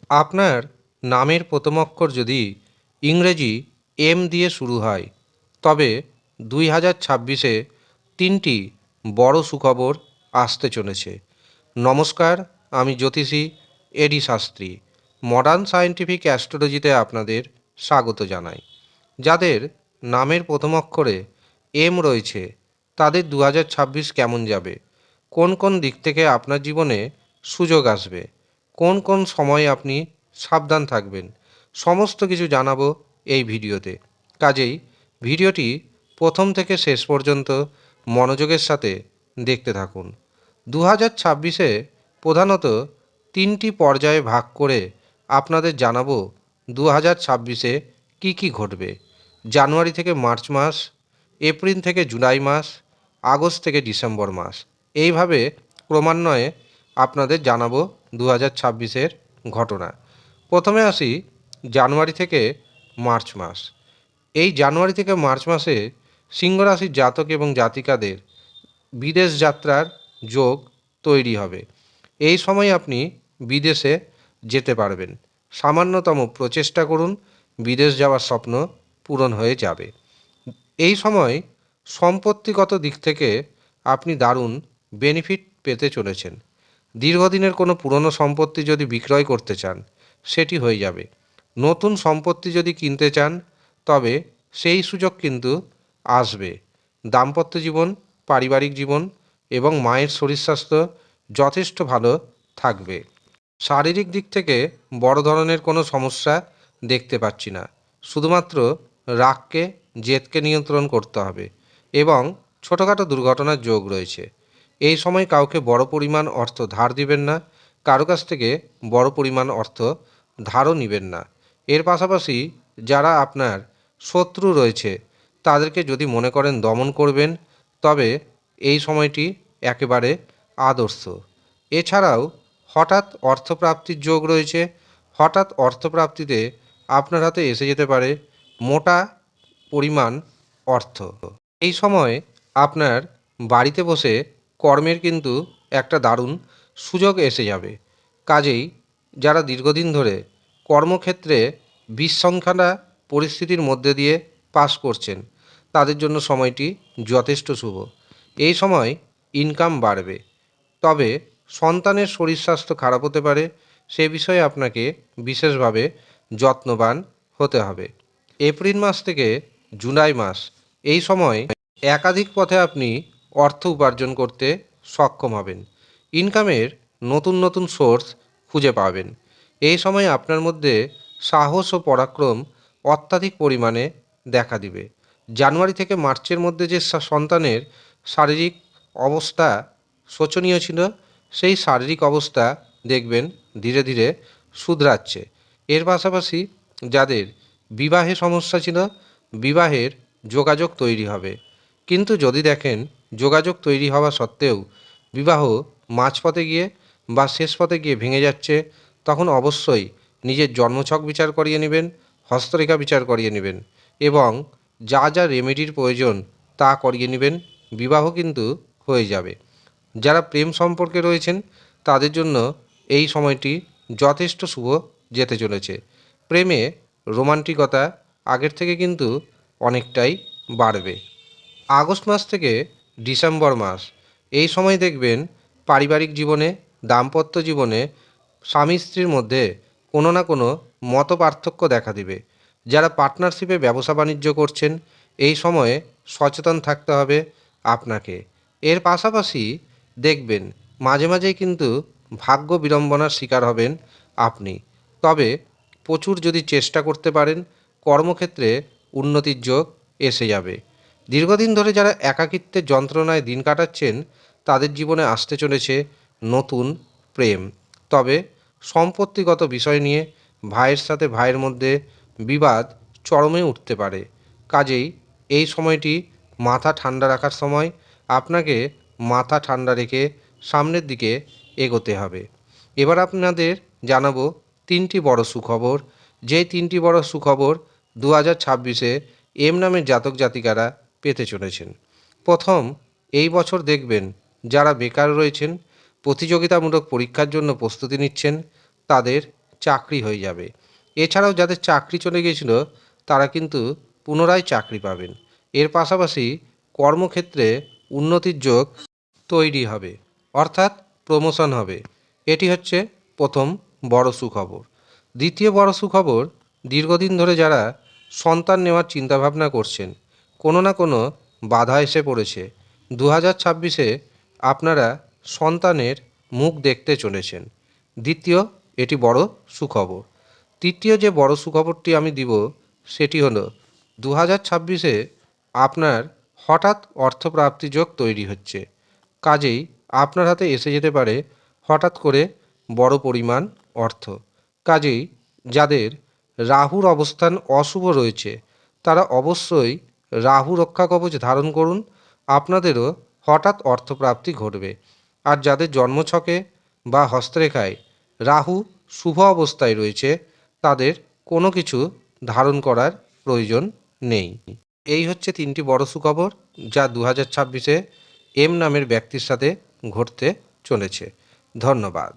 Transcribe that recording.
আপনার নামের প্রথম অক্ষর যদি ইংরেজি এম দিয়ে শুরু হয়, তবে 2026-এ তিনটি বড় সুখবর আসতে চলেছে। নমস্কার, আমি জ্যোতিষী এডি শাস্ত্রী। মডার্ন সায়েন্টিফিক অ্যাস্ট্রোলজিতে আপনাদের স্বাগত জানাই। যাদের নামের প্রথম অক্ষরে এম রয়েছে, তাদের 2026 কেমন যাবে, কোন কোন দিক থেকে আপনার জীবনে সুযোগ আসবে, কোন কোন সময়ে আপনি সাবধান থাকবেন, সমস্ত কিছু জানাবো এই ভিডিওতে। কাজেই ভিডিওটি প্রথম থেকে শেষ পর্যন্ত মনোযোগের সাথে দেখতে থাকুন। 2026-এ প্রধানত তিনটি পর্যায়ে ভাগ করে আপনাদের জানাবো 2026-এ কী কী ঘটবে। জানুয়ারি থেকে মার্চ মাস, এপ্রিল থেকে জুলাই মাস, আগস্ট থেকে ডিসেম্বর মাস, এইভাবে ক্রমান্বয়ে আপনাদের জানাবো 2026-এর ঘটনা। প্রথমে আসি জানুয়ারি থেকে মার্চ মাস। এই জানুয়ারি থেকে মার্চ মাসে সিংহ রাশির জাতক এবং জাতিকাদের বিদেশ যাত্রার যোগ তৈরি হবে। এই সময় আপনি বিদেশে যেতে পারবেন। সামান্যতম প্রচেষ্টা করুন, বিদেশ যাওয়ার স্বপ্ন পূরণ হয়ে যাবে। এই সময় সম্পত্তিগত দিক থেকে আপনি দারুণ বেনিফিট পেতে চলেছেন। দীর্ঘদিনের কোনো পুরনো সম্পত্তি যদি বিক্রয় করতে চান, সেটি হয়ে যাবে। নতুন সম্পত্তি যদি কিনতে চান, তবে সেই সুযোগ কিন্তু আসবে। দাম্পত্য জীবন, পারিবারিক জীবন এবং মায়ের শরীর স্বাস্থ্য যথেষ্ট ভালো থাকবে। শারীরিক দিক থেকে বড় ধরনের কোনো সমস্যা দেখতে পাচ্ছি না। শুধুমাত্র রাগকে, জেদকে নিয়ন্ত্রণ করতে হবে এবং ছোটোখাটো দুর্ঘটনার যোগ রয়েছে। এই সময় কাউকে বড় পরিমাণ অর্থ ধার দিবেন না, কারো কাছ থেকে বড় পরিমাণ অর্থ ধারও নেবেন না। এর পাশাপাশি যারা আপনার শত্রু রয়েছে, তাদেরকে যদি মনে করেন দমন করবেন, তবে এই সময়টি একেবারে আদর্শ। এছাড়াও হঠাৎ অর্থপ্রাপ্তির যোগ রয়েছে। হঠাৎ অর্থপ্রাপ্তিতে আপনার হাতে এসে যেতে পারে মোটা পরিমাণ অর্থ। এই সময় আপনার বাড়িতে বসে কর্মের কিন্তু একটা দারুণ সুযোগ এসে যাবে। কাজেই যারা দীর্ঘদিন ধরে কর্মক্ষেত্রে বিশৃঙ্খলা পরিস্থিতির মধ্যে দিয়ে পাস করছেন, তাদের জন্য সময়টি যথেষ্ট শুভ। এই সময় ইনকাম বাড়বে, তবে সন্তানের শরীর স্বাস্থ্য খারাপ হতে পারে, সে বিষয়ে আপনাকে বিশেষভাবে যত্নবান হতে হবে। এপ্রিল মাস থেকে জুলাই মাস, এই সময় একাধিক পথে আপনি অর্থ উপার্জন করতে সক্ষম হবেন। ইনকামের নতুন নতুন সোর্স খুঁজে পাবেন। এই সময় আপনার মধ্যে সাহস ও পরাক্রম অত্যাধিক পরিমাণে দেখা দিবে। জানুয়ারি থেকে মার্চের মধ্যে যে সন্তানের শারীরিক অবস্থা শোচনীয় ছিল, সেই শারীরিক অবস্থা দেখবেন ধীরে ধীরে শুধরাচ্ছে। এর পাশাপাশি যাদের বিবাহে সমস্যা ছিল, বিবাহের যোগাযোগ তৈরি হবে। কিন্তু যদি দেখেন যোগাযোগ তৈরি হওয়া সত্ত্বেও বিবাহ মাঝপথে গিয়ে বা শেষ পথে গিয়ে ভেঙে যাচ্ছে, তখন অবশ্যই নিজের জন্মছক বিচার করিয়ে নেবেন, হস্তরেখা বিচার করিয়ে নেবেন এবং যা যা রেমেডির প্রয়োজন তা করিয়ে নেবেন। বিবাহ কিন্তু হয়ে যাবে। যারা প্রেম সম্পর্কে রয়েছেন, তাদের জন্য এই সময়টি যথেষ্ট শুভ যেতে চলেছে। প্রেমে রোমান্টিকতা আগের থেকে কিন্তু অনেকটাই বাড়বে। আগস্ট মাস থেকে ডিসেম্বর মাস, এই সময় দেখবেন পারিবারিক জীবনে, দাম্পত্য জীবনে স্বামী স্ত্রীর মধ্যে কোনো না কোনো মত পার্থক্য দেখা দিবে। যারা পার্টনারশিপে ব্যবসা বাণিজ্য করছেন, এই সময়ে সচেতন থাকতে হবে আপনাকে। এর পাশাপাশি দেখবেন মাঝে মাঝেই কিন্তু ভাগ্য বিড়ম্বনার শিকার হবেন আপনি। তবে প্রচুর যদি চেষ্টা করতে পারেন, কর্মক্ষেত্রে উন্নতির যোগ এসে যাবে। দীর্ঘদিন ধরে যারা একাকিত্বের যন্ত্রণায় দিন কাটাচ্ছেন, তাদের জীবনে আসতে চলেছে নতুন প্রেম। তবে সম্পত্তিগত বিষয় নিয়ে ভাইয়ের সাথে ভাইয়ের মধ্যে বিবাদ চরমে উঠতে পারে। কাজেই এই সময়টি মাথা ঠান্ডা রাখার সময়। আপনাকে মাথা ঠান্ডা রেখে সামনের দিকে এগোতে হবে। এবার আপনাদের জানাবো তিনটি বড় সুখবর। যেই তিনটি বড় সুখবর 2026-এ এম নামের জাতক জাতিকারা পেতে চলেছেন। প্রথম, এই বছর দেখবেন যারা বেকার রয়েছেন, প্রতিযোগিতামূলক পরীক্ষার জন্য প্রস্তুতি নিচ্ছেন, তাদের চাকরি হয়ে যাবে। এছাড়াও যাদের চাকরি চলে গিয়েছিল তারা কিন্তু পুনরায় চাকরি পাবেন। এর পাশাপাশি কর্মক্ষেত্রে উন্নতির যোগ তৈরি হবে, অর্থাৎ প্রমোশন হবে। এটি হচ্ছে প্রথম বড় সুখবর। দ্বিতীয় বড় সুখবর, দীর্ঘদিন ধরে যারা সন্তান নেওয়ার চিন্তাভাবনা করছেন, কোনো না কোনো বাধা এসে পড়েছে। 2026-এ আপনারা সন্তানের মুখ দেখতে চলেছেন। দ্বিতীয় এটি বড় সুখবর। তৃতীয় যে বড় সুখবরটি আমি দিব সেটি হলো 2026-এ আপনার হঠাৎ অর্থপ্রাপ্তি যোগ তৈরি হচ্ছে। কাজেই আপনার হাতে এসে যেতে পারে হঠাৎ করে বড় পরিমাণ অর্থ। কাজেই যাদের রাহুর অবস্থান অশুভ রয়েছে তারা অবশ্যই রাহু রক্ষা কবচ ধারণ করুন, আপনাদেরও হঠাৎ অর্থপ্রাপ্তি ঘটবে। আর যাদের জন্মছকে বা হস্তরেখায় রাহু শুভ অবস্থায় রয়েছে তাদের কোনো কিছু ধারণ করার প্রয়োজন নেই। এই হচ্ছে তিনটি বড় সুখবর যা 2026-এ এম নামের ব্যক্তির সাথে ঘটতে চলেছে। ধন্যবাদ।